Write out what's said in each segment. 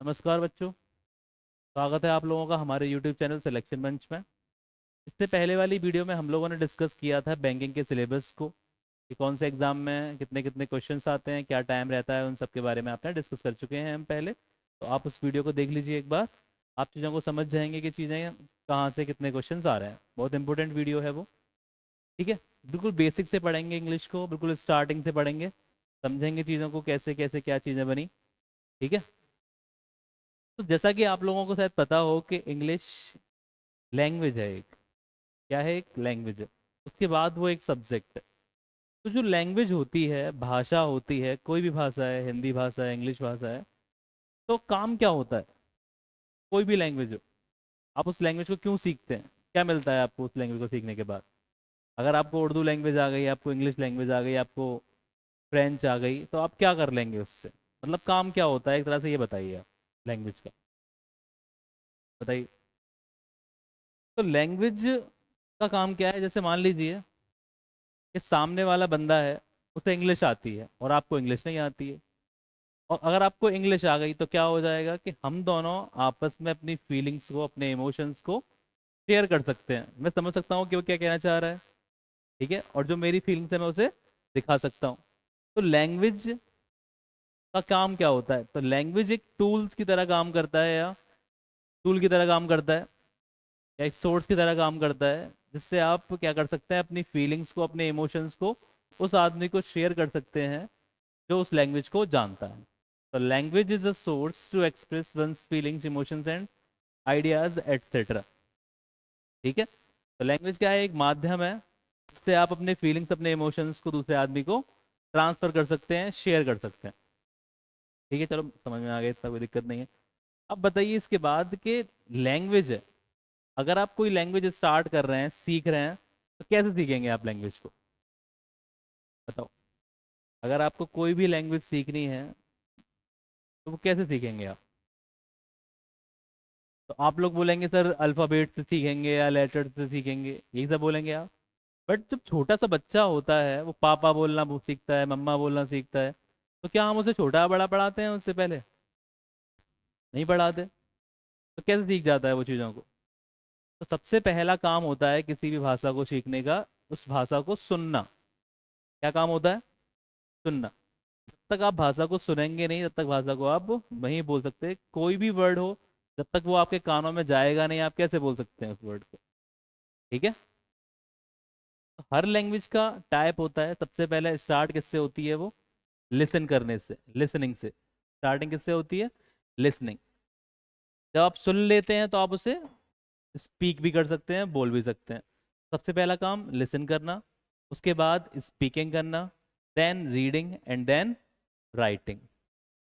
नमस्कार बच्चों। स्वागत है आप लोगों का हमारे YouTube चैनल सिलेक्शन मंच में। इससे पहले वाली वीडियो में हम लोगों ने डिस्कस किया था बैंकिंग के सिलेबस को कि कौन से एग्जाम में कितने कितने क्वेश्चंस आते हैं, क्या टाइम रहता है, उन सब के बारे में आपने डिस्कस कर चुके हैं हम पहले। तो आप उस वीडियो को देख लीजिए एक बार। आप चीज़ों को समझ जाएंगे कि चीज़ें कहाँ से कितने क्वेश्चन आ रहे हैं। बहुत इंपॉर्टेंट वीडियो है वो। ठीक है, बिल्कुल बेसिक से पढ़ेंगे इंग्लिश को, बिल्कुल स्टार्टिंग से पढ़ेंगे, समझेंगे चीज़ों को कैसे कैसे क्या चीज़ें बनी। ठीक है, तो जैसा कि आप लोगों को शायद पता हो कि इंग्लिश लैंग्वेज है एक। क्या है? एक लैंग्वेज है। उसके बाद वो एक सब्जेक्ट है। तो जो लैंग्वेज होती है, भाषा होती है, कोई भी भाषा है, हिंदी भाषा है, इंग्लिश भाषा है, तो काम क्या होता है? कोई भी लैंग्वेज हो, आप उस लैंग्वेज को क्यों सीखते हैं? क्या मिलता है आपको उस लैंग्वेज को सीखने के बाद? अगर आपको उर्दू लैंग्वेज आ गई, आपको इंग्लिश लैंग्वेज आ गई, आपको फ्रेंच आ गई, तो आप क्या कर लेंगे उससे? मतलब काम क्या होता है एक तरह से, ये बताइए आप। लैंग्वेज का बताइए। तो लैंग्वेज का काम क्या है? जैसे मान लीजिए कि सामने वाला बंदा है, उसे इंग्लिश आती है और आपको इंग्लिश नहीं आती है। और अगर आपको इंग्लिश आ गई तो क्या हो जाएगा कि हम दोनों आपस में अपनी फीलिंग्स को, अपने इमोशंस को शेयर कर सकते हैं। मैं समझ सकता हूँ कि वो क्या कहना चाह रहा है। ठीक है, और जो मेरी फीलिंग्स है मैं उसे दिखा सकता हूँ। तो लैंग्वेज का काम क्या होता है? तो लैंग्वेज एक टूल्स की तरह काम करता है, या टूल की तरह काम करता है, या एक सोर्स की तरह काम करता है, जिससे आप क्या कर सकते हैं, अपनी फीलिंग्स को, अपने इमोशंस को उस आदमी को शेयर कर सकते हैं जो उस लैंग्वेज को जानता है। तो language is a source to express one's feelings, emotions and ideas etcetera. ठीक है, तो लैंग्वेज क्या है? एक माध्यम है जिससे आप अपने फीलिंग्स, अपने इमोशंस को दूसरे आदमी को ट्रांसफर कर सकते हैं, शेयर कर सकते हैं। ठीक है, चलो समझ में आ गया, इतना कोई दिक्कत नहीं है। अब बताइए इसके बाद के लैंग्वेज है। अगर आप कोई लैंग्वेज स्टार्ट कर रहे हैं, सीख रहे हैं, तो कैसे सीखेंगे आप लैंग्वेज को? बताओ। अगर आपको कोई भी लैंग्वेज सीखनी है तो वो कैसे सीखेंगे आप? तो आप लोग बोलेंगे सर अल्फ़ाबेट से सीखेंगे या लेटर से सीखेंगे, यही सब बोलेंगे आप। बट जब छोटा सा बच्चा होता है, वो पापा बोलना सीखता है, मम्मा बोलना सीखता है, तो क्या हम उसे छोटा बड़ा पढ़ाते हैं उससे पहले? नहीं पढ़ाते। तो कैसे सीख जाता है वो चीज़ों को? तो सबसे पहला काम होता है किसी भी भाषा को सीखने का, उस भाषा को सुनना। क्या काम होता है? सुनना। जब तक आप भाषा को सुनेंगे नहीं, तब तक भाषा को आप नहीं बोल सकते। कोई भी वर्ड हो, जब तक वो आपके कानों में जाएगा नहीं, आप कैसे बोल सकते हैं उस वर्ड को? ठीक है, तो हर लैंग्वेज का टाइप होता है। सबसे पहले स्टार्ट किससे होती है? वो लिसन करने से, लिसनिंग से स्टार्टिंग किससे होती है? लिसनिंग। जब आप सुन लेते हैं तो आप उसे स्पीक भी कर सकते हैं, बोल भी सकते हैं। सबसे पहला काम लिसन करना, उसके बाद स्पीकिंग करना, then reading and then writing.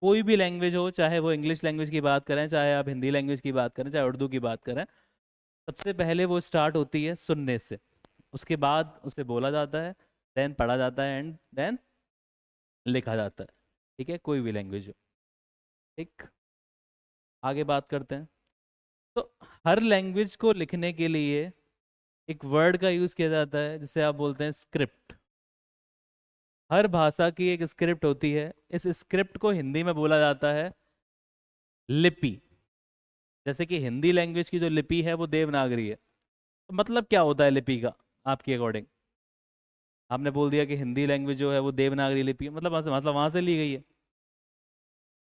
कोई भी लैंग्वेज हो, चाहे वो इंग्लिश लैंग्वेज की बात करें, चाहे आप हिंदी लैंग्वेज की बात करें, चाहे उर्दू की बात करें, सबसे पहले वो स्टार्ट होती है सुनने से। उसके बाद उसे बोला जाता है, देन पढ़ा जाता है, एंड देन लिखा जाता है। ठीक है, कोई भी लैंग्वेज हो। ठीक, आगे बात करते हैं। तो हर लैंग्वेज को लिखने के लिए एक वर्ड का यूज़ किया जाता है जिसे आप बोलते हैं स्क्रिप्ट। हर भाषा की एक स्क्रिप्ट होती है। इस स्क्रिप्ट को हिंदी में बोला जाता है लिपि। जैसे कि हिंदी लैंग्वेज की जो लिपि है वो देवनागरी है। तो मतलब क्या होता है लिपि का आपके अकॉर्डिंग? आपने बोल दिया कि हिंदी लैंग्वेज जो है वो देवनागरी लिपि है, मतलब वहां से ली गई है।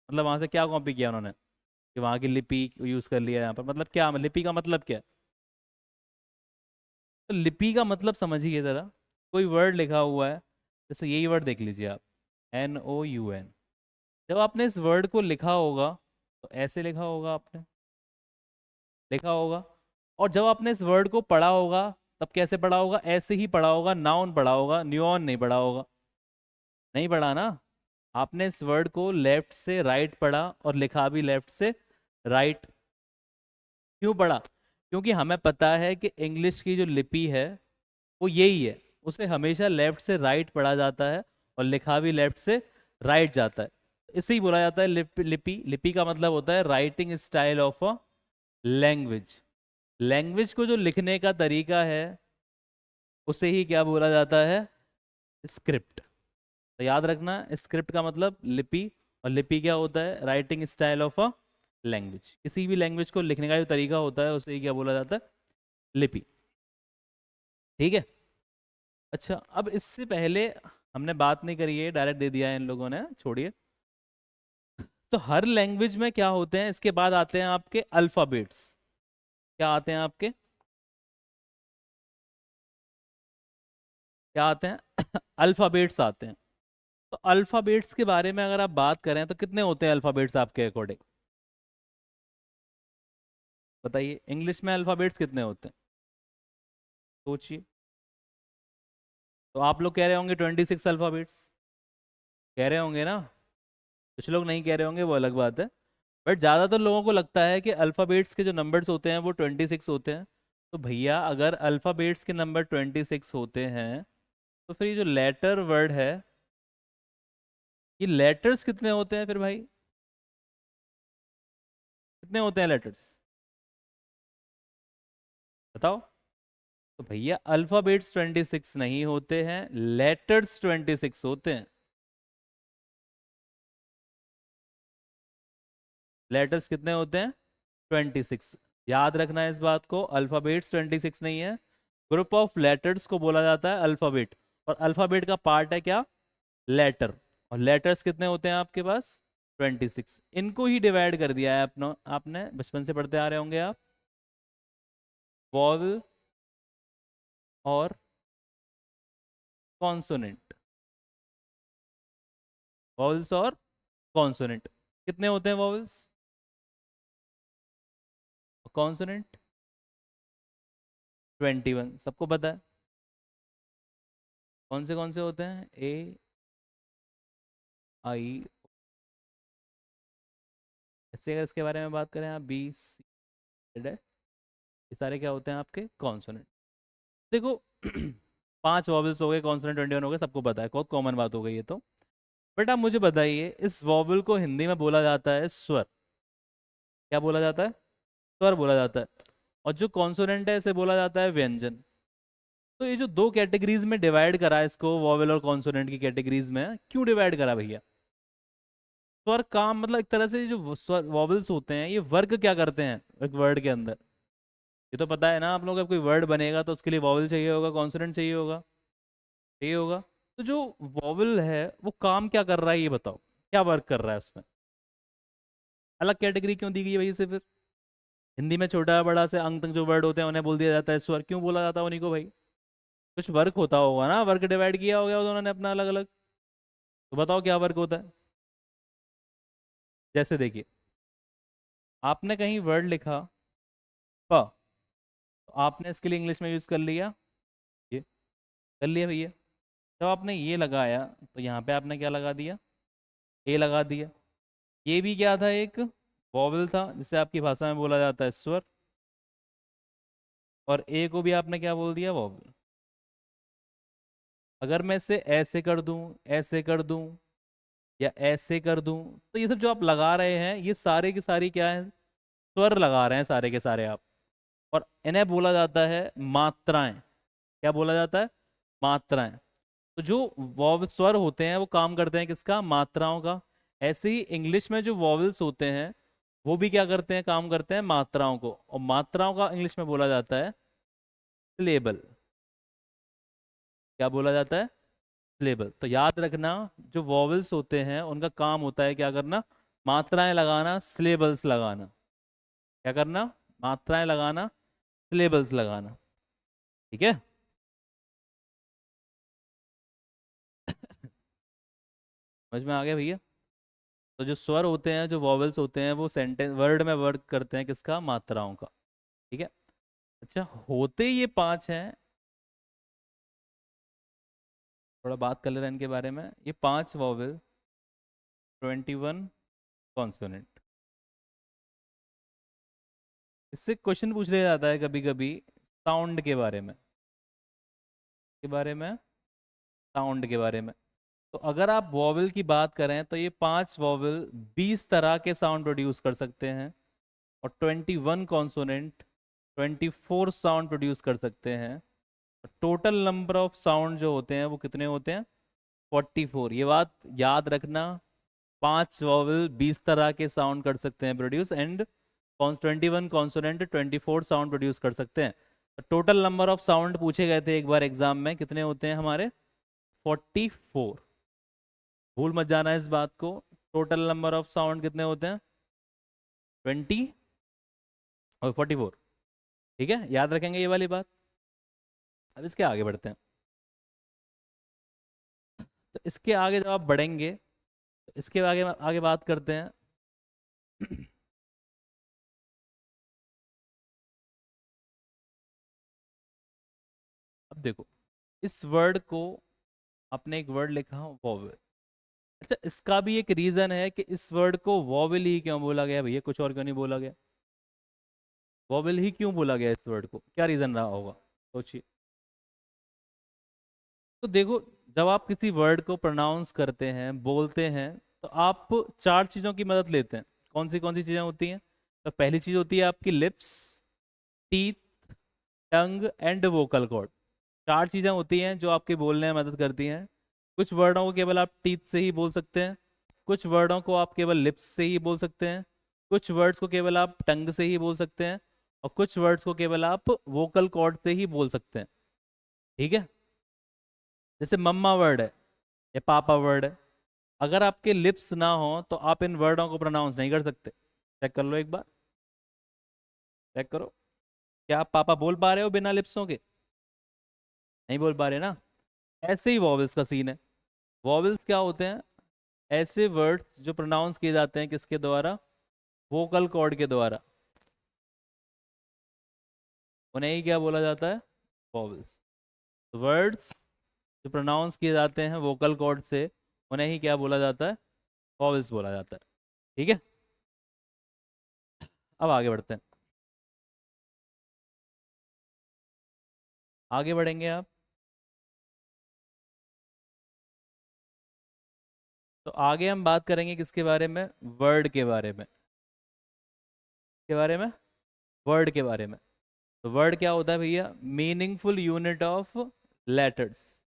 मतलब वहां से क्या कॉपी किया उन्होंने कि वहां की लिपि यूज कर लिया यहाँ पर? मतलब क्या लिपि का मतलब क्या है? तो लिपि का मतलब समझिए जरा। कोई वर्ड लिखा हुआ है, जैसे यही वर्ड देख लीजिए आप, NOUN। जब आपने इस वर्ड को लिखा होगा तो ऐसे लिखा होगा, आपने लिखा होगा। और जब आपने इस वर्ड को पढ़ा होगा तब कैसे पढ़ा होगा? ऐसे ही पढ़ा होगा, नाउन पढ़ा होगा, न्यूऑन नहीं पढ़ा होगा। नहीं पढ़ा ना? आपने इस वर्ड को लेफ्ट से राइट पढ़ा और लिखा भी लेफ्ट से राइट। क्यों पढ़ा? क्योंकि हमें पता है कि इंग्लिश की जो लिपि है वो यही है, उसे हमेशा लेफ्ट से राइट पढ़ा जाता है और लिखा भी लेफ्ट से राइट जाता है। इसे ही बोला जाता है लिपि। लिपि का मतलब होता है writing style of a language. Language को जो लिखने का तरीका है उसे ही क्या बोला जाता है? स्क्रिप्ट। तो याद रखना, स्क्रिप्ट का मतलब लिपि, और लिपि क्या होता है? Writing style of a language. किसी भी लैंग्वेज को लिखने का जो तरीका होता है उसे क्या बोला जाता है? लिपि। ठीक है। अच्छा, अब इससे पहले हमने बात नहीं करी है, डायरेक्ट दे दिया है इन लोगों ने, छोड़िए। तो हर लैंग्वेज में क्या होते हैं, इसके बाद आते हैं आपके अल्फाबेट्स। क्या आते हैं आपके? क्या आते हैं? अल्फाबेट्स आते हैं। तो अल्फाबेट्स के बारे में अगर आप बात करें तो कितने होते हैं अल्फाबेट्स आपके अकॉर्डिंग? बताइए, इंग्लिश में अल्फाबेट्स कितने होते हैं? सोचिए। तो आप लोग कह रहे होंगे 26 अल्फाबेट्स, कह रहे होंगे ना। कुछ लोग नहीं कह रहे होंगे, वो अलग बात है। बट ज़्यादातर लोगों को लगता है कि अल्फ़ाबेट्स के जो नंबर्स होते हैं वो 26 होते हैं। तो भैया, अगर अल्फ़ाबेट्स के नंबर 26 होते हैं तो फिर ये जो लेटर वर्ड है, ये लेटर्स कितने होते हैं फिर भाई? कितने होते हैं लेटर्स? बताओ। तो भैया, अल्फ़ाबेट्स 26 नहीं होते हैं, लेटर्स 26 होते हैं। लेटर्स कितने होते हैं? 26। याद रखना है इस बात को, अल्फ़ाबेट्स 26 नहीं है। ग्रुप ऑफ लेटर्स को बोला जाता है अल्फ़ाबेट। और अल्फ़ाबेट का पार्ट है क्या? लेटर। और लेटर्स कितने होते हैं आपके पास? 26। इनको ही डिवाइड कर दिया है अपना, आपने बचपन से पढ़ते आ रहे होंगे आप। वॉवल और कॉन्सोनेंट। वॉवल्स और कॉन्सोनेंट। कितने होते हैं वॉवल्स? कॉन्सोनेंट 21, सबको पता है। कौन से होते हैं? ए, आई। ऐसे अगर इसके बारे में बात करें आप, बी, सी, डी, ये सारे क्या होते हैं आपके? कॉन्सोनेंट। देखो, 5 वॉवल्स हो गए, कॉन्सोनेंट 21 हो गए, सबको पता है, बहुत कॉमन बात हो गई है। तो बट आप मुझे बताइए, इस वॉवल को हिंदी में बोला जाता है स्वर। क्या बोला जाता है? स्वर बोला जाता है। और जो कॉन्सोनेंट है इसे बोला जाता है व्यंजन। तो ये जो दो कैटेगरीज में डिवाइड करा है इसको, वॉवल और कॉन्सोनेंट की कैटेगरीज में, क्यों डिवाइड करा भैया? स्वर काम मतलब एक तरह से जो स्वर वॉवल्स होते हैं ये वर्क क्या करते हैं एक वर्ड के अंदर? ये तो पता है ना आप लोग, जब कोई वर्ड बनेगा तो उसके लिए वॉवल चाहिए होगा, कॉन्सोनेंट चाहिए होगा, चाहिए होगा। तो जो वॉवल है वो काम क्या कर रहा है ये बताओ, क्या वर्क कर रहा है उसमें? अलग कैटेगरी क्यों दी गई है भाई इसे फिर? हिंदी में छोटा बड़ा से अंग तक जो वर्ड होते हैं उन्हें बोल दिया जाता है स्वर, क्यों बोला जाता है उन्हीं को भाई? कुछ वर्क होता होगा ना, वर्क डिवाइड किया होगा उन्होंने अपना अलग अलग। तो बताओ क्या वर्क होता है? जैसे देखिए, आपने कहीं वर्ड लिखा प, तो आपने इसके लिए इंग्लिश में यूज कर लिया ये, कर लिया भैया। जब आपने ये लगाया तो यहाँ पे आपने क्या लगा दिया? ए लगा दिया। ये भी क्या था? एक वॉवल था, जिसे आपकी भाषा में बोला जाता है स्वर। और ए को भी आपने क्या बोल दिया? वॉवल। अगर मैं इसे ऐसे कर दूं, ऐसे कर दूं, या ऐसे कर दूं, तो ये सब जो आप लगा रहे हैं ये सारे की सारी क्या है? स्वर लगा रहे हैं सारे के सारे आप। और इन्हें बोला जाता है मात्राएं। क्या बोला जाता है? मात्राएं। तो जो वॉवल स्वर होते हैं वो काम करते हैं किसका? मात्राओं का। ऐसे ही इंग्लिश में जो वॉवल्स होते हैं वो भी क्या करते हैं? काम करते हैं मात्राओं को। और मात्राओं का इंग्लिश में बोला जाता है सिलेबल। क्या बोला जाता है? सिलेबल। तो याद रखना, जो वॉवल्स होते हैं उनका काम होता है क्या करना? मात्राएं लगाना, सिलेबल्स लगाना। क्या करना? मात्राएं लगाना, सिलेबल्स लगाना। ठीक है। समझ में आ गया भैया? तो जो स्वर होते हैं, जो वॉवल्स होते हैं, वो सेंटेंस वर्ड में वर्क करते हैं किसका? मात्राओं का। ठीक है। अच्छा, होते ये 5 हैं। थोड़ा बात कर ले रहे हैं इनके बारे में। ये 5 वॉवल, 21 कॉन्सोनेंट। इससे क्वेश्चन पूछ लिया जाता है कभी कभी साउंड के बारे में। के बारे में, साउंड के बारे में। तो अगर आप वॉवल की बात करें तो ये 5 वॉवल 20 तरह के साउंड प्रोड्यूस कर सकते हैं। और 21 कॉन्सोनेंट 24 साउंड प्रोड्यूस कर सकते हैं। टोटल नंबर ऑफ साउंड जो होते हैं वो कितने होते हैं? 44। ये बात याद रखना, 5 वॉवल 20 तरह के साउंड कर सकते हैं produce, and 21 consonant 24 sound produce कर सकते हैं। टोटल नंबर ऑफ साउंड पूछे गए थे एक बार एग्जाम में, कितने होते हैं हमारे? 44। भूल मत जाना इस बात को। टोटल नंबर ऑफ साउंड कितने होते हैं? 20 और 44। ठीक है, याद रखेंगे ये वाली बात। अब इसके आगे बढ़ते हैं। तो इसके आगे जब आप बढ़ेंगे तो इसके आगे आगे बात करते हैं। अब देखो, इस वर्ड को आपने एक वर्ड लिखा वॉवेल। अच्छा, इसका भी एक रीजन है कि इस वर्ड को वॉवेल ही क्यों बोला गया भैया, कुछ और क्यों नहीं बोला गया? वॉवेल ही क्यों बोला गया इस वर्ड को, क्या रीजन रहा होगा? सोचिए। तो देखो, जब आप किसी वर्ड को प्रोनाउंस करते हैं, बोलते हैं, तो आप 4 चीज़ों की मदद लेते हैं। कौन सी चीज़ें होती हैं? तो पहली चीज़ होती है आपकी lips, teeth, tongue and vocal cord. 4 चीज़ें होती हैं जो आपके बोलने में मदद करती हैं। कुछ वर्डों को केवल आप टीथ से ही बोल सकते हैं, कुछ वर्डों को आप केवल लिप्स से ही बोल सकते हैं, कुछ वर्ड्स को केवल आप टंग से ही बोल सकते हैं, और कुछ वर्ड्स को केवल आप वोकल कॉर्ड से ही बोल सकते हैं। ठीक है? जैसे मम्मा वर्ड है या पापा वर्ड है, अगर आपके लिप्स ना हो तो आप इन वर्डों को प्रोनाउंस नहीं कर सकते। चेक कर लो एक बार, चेक करो, क्या आप पापा बोल पा रहे हो बिना लिप्सों के? नहीं बोल पा रहे ना। ऐसे ही वॉवल्स का सीन है। वॉवल्स क्या होते हैं? ऐसे वर्ड्स जो प्रोनाउंस किए जाते हैं किसके द्वारा? वोकल कॉर्ड के द्वारा। उन्हें ही क्या बोला जाता है? वॉवल्स। वर्ड्स जो प्रोनाउंस किए जाते हैं वोकल कॉर्ड से, उन्हें ही क्या बोला जाता है? वॉवल्स बोला जाता है। ठीक है, अब आगे बढ़ते हैं। आगे बढ़ेंगे आप। तो आगे हम बात करेंगे किसके बारे में? वर्ड के बारे में। के बारे में? वर्ड के बारे में। तो वर्ड क्या होता है भैया? Meaningful unit of letters.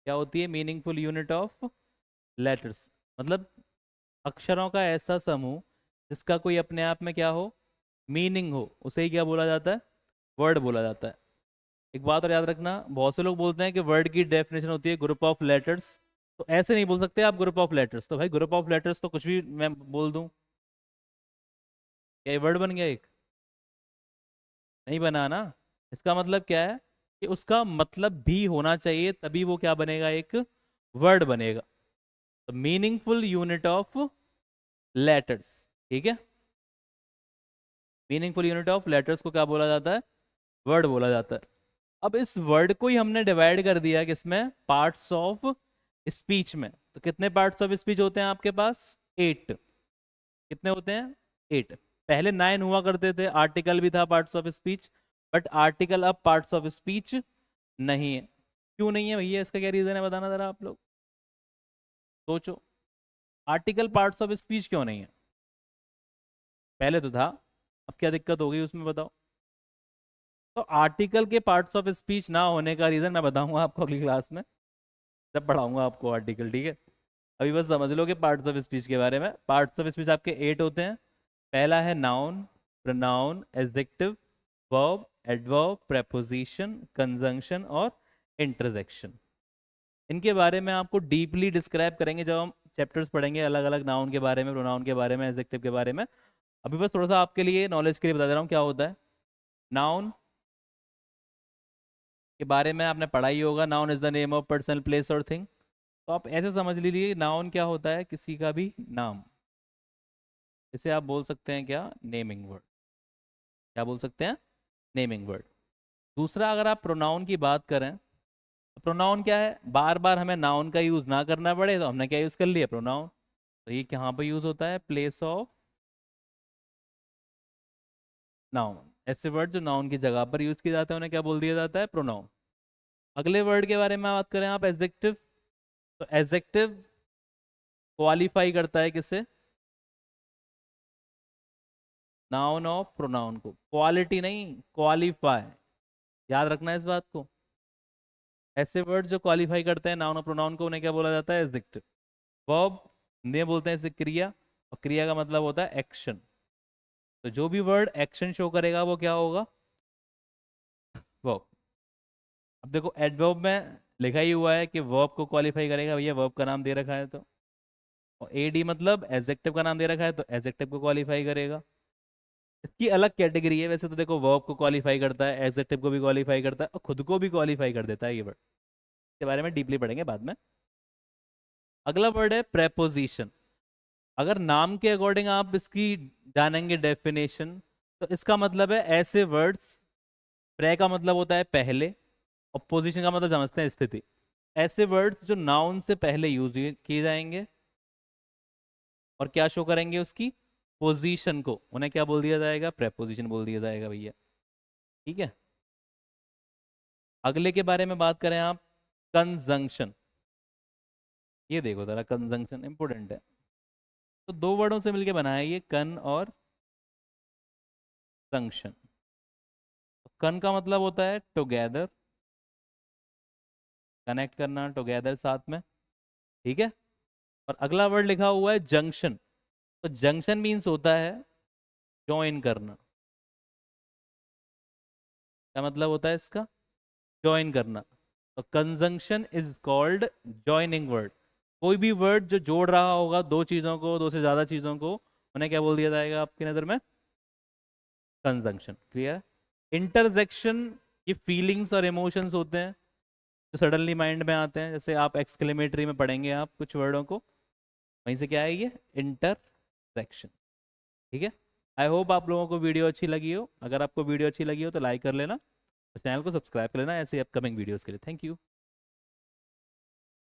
क्या होती है मीनिंगफुल यूनिट ऑफ लेटर्स? मतलब अक्षरों का ऐसा समूह जिसका कोई अपने आप में क्या हो? मीनिंग हो, उसे ही क्या बोला जाता है? वर्ड बोला जाता है। एक बात और याद रखना, बहुत से लोग बोलते हैं कि वर्ड की डेफिनेशन होती है ग्रुप ऑफ लेटर्स। तो ऐसे नहीं बोल सकते आप ग्रुप ऑफ लेटर्स। तो भाई ग्रुप ऑफ लेटर्स तो कुछ भी मैं बोल दूं, क्या ये वर्ड बन गया एक? नहीं बना ना। इसका मतलब क्या है कि उसका मतलब भी होना चाहिए, तभी वो क्या बनेगा? एक वर्ड बनेगा। तो मीनिंगफुल यूनिट ऑफ लेटर्स। ठीक है, मीनिंगफुल यूनिट ऑफ लेटर्स को क्या बोला जाता है? वर्ड बोला जाता है। अब इस वर्ड को ही हमने डिवाइड कर दिया किसमें? पार्ट्स ऑफ स्पीच में। तो कितने पार्ट्स ऑफ स्पीच होते हैं आपके पास? 8। कितने होते हैं? 8। पहले 9 हुआ करते थे, आर्टिकल भी था parts of speech, but article अब पार्ट्स ऑफ स्पीच नहीं है। क्यों नहीं है भैया, इसका क्या रीजन है, बताना जरा आप लोग। सोचो, आर्टिकल पार्ट्स ऑफ स्पीच क्यों नहीं है? पहले तो था, अब क्या दिक्कत हो गई उसमें बताओ। तो आर्टिकल के पार्ट्स ऑफ स्पीच ना होने का रीजन मैं बताऊंगा आपको अगली क्लास में, जब पढ़ाऊंगा आपको आर्टिकल। ठीक है, अभी बस समझ लो कि पार्ट्स ऑफ स्पीच के बारे में। पार्ट्स ऑफ स्पीच आपके 8 होते हैं। पहला है noun, pronoun, adjective, verb, adverb, preposition, conjunction और इंटरजेक्शन। इनके बारे में आपको डीपली डिस्क्राइब करेंगे जब हम चैप्टर्स पढ़ेंगे, अलग अलग नाउन के बारे में, प्रोनाउन के बारे में, एडजेक्टिव के बारे में। अभी बस थोड़ा सा आपके लिए नॉलेज के लिए बता दे रहा हूँ क्या होता है। नाउन के बारे में आपने पढ़ा ही होगा, noun is the name of person, place और थिंग। तो आप ऐसे समझ लीजिए, नाउन क्या होता है? किसी का भी नाम। इसे आप बोल सकते हैं क्या? Naming word. क्या बोल सकते हैं? Naming word. दूसरा, अगर आप प्रोनाउन की बात करें, तो प्रोनाउन क्या है? बार बार हमें नाउन का यूज ना करना पड़े तो हमने क्या यूज कर लिया? प्रोनाउन। तो ये कहाँ पर यूज होता है? Place of noun. ऐसे वर्ड जो नाउन की जगह पर यूज किए जाते हैं उन्हें क्या बोल दिया जाता है? प्रोनाउन। अगले वर्ड के बारे में बात करें आप, एडजेक्टिव। तो एडजेक्टिव क्वालिफाई करता है किसे? नाउन ऑफ प्रोनाउन को। क्वालिटी नहीं, क्वालिफाई। याद रखना है इस बात को। ऐसे वर्ड जो क्वालिफाई करते हैं नाउन और प्रोनाउन को, उन्हें क्या बोला जाता है? एडजेक्टिव। वर्ब हिंदी में बोलते हैं इसे क्रिया, और क्रिया का मतलब होता है एक्शन। तो जो भी वर्ड एक्शन शो करेगा वो क्या होगा, वर्ब। अब देखो एडवर्ब में लिखा ही हुआ है कि वर्ब को क्वालिफाई करेगा, भैया वर्ब का नाम दे रखा है तो। और एडी मतलब एडजेक्टिव का नाम दे रखा है तो एडजेक्टिव को क्वालिफाई करेगा। इसकी अलग कैटेगरी है वैसे तो, देखो वर्ब को क्वालिफाई करता है, एडजेक्टिव को भी क्वालिफाई करता है, और खुद को भी क्वालिफाई कर देता है ये वर्ड। इसके बारे में डीपली पढ़ेंगे बाद में। अगला वर्ड है प्रेपोजिशन। अगर नाम के अकॉर्डिंग आप इसकी जानेंगे डेफिनेशन, तो इसका मतलब है ऐसे वर्ड्स, प्रे का मतलब होता है पहले, और पोजीशन का मतलब समझते हैं स्थिति। ऐसे वर्ड्स जो नाउन से पहले यूज किए जाएंगे और क्या शो करेंगे, उसकी पोजीशन को, उन्हें क्या बोल दिया जाएगा, प्रेपोजिशन बोल दिया जाएगा भैया। ठीक है। अगले के बारे में बात करें आप, कंजंक्शन। ये देखो जरा, कंजंक्शन इंपोर्टेंट है। तो दो वर्डों से मिलके बना है ये, कन और जंक्शन। कन का मतलब होता है टुगेदर, कनेक्ट करना, टुगेदर साथ में। ठीक है। और अगला वर्ड लिखा हुआ है जंक्शन। तो जंक्शन मीन्स होता है ज्वाइन करना। क्या मतलब होता है इसका, ज्वाइन करना। तो conjunction is called joining word. कोई भी वर्ड जो जोड़ रहा होगा दो चीजों को, दो से ज्यादा चीजों को, उन्हें क्या बोल दिया जाएगा आपकी नजर में, कंजंक्शन। क्लियर। इंटरजेक्शन, ये फीलिंग्स और इमोशंस होते हैं जो सडनली माइंड में आते हैं, जैसे आप एक्सक्लेमेटरी में पढ़ेंगे आप कुछ वर्डों को, वहीं से क्या है ये, इंटरजेक्शन। ठीक है। आई होप आप लोगों को वीडियो अच्छी लगी हो। अगर आपको वीडियो अच्छी लगी हो तो लाइक कर लेना, और चैनल को सब्सक्राइब कर लेना ऐसे अपकमिंग वीडियोस के लिए। Thank you.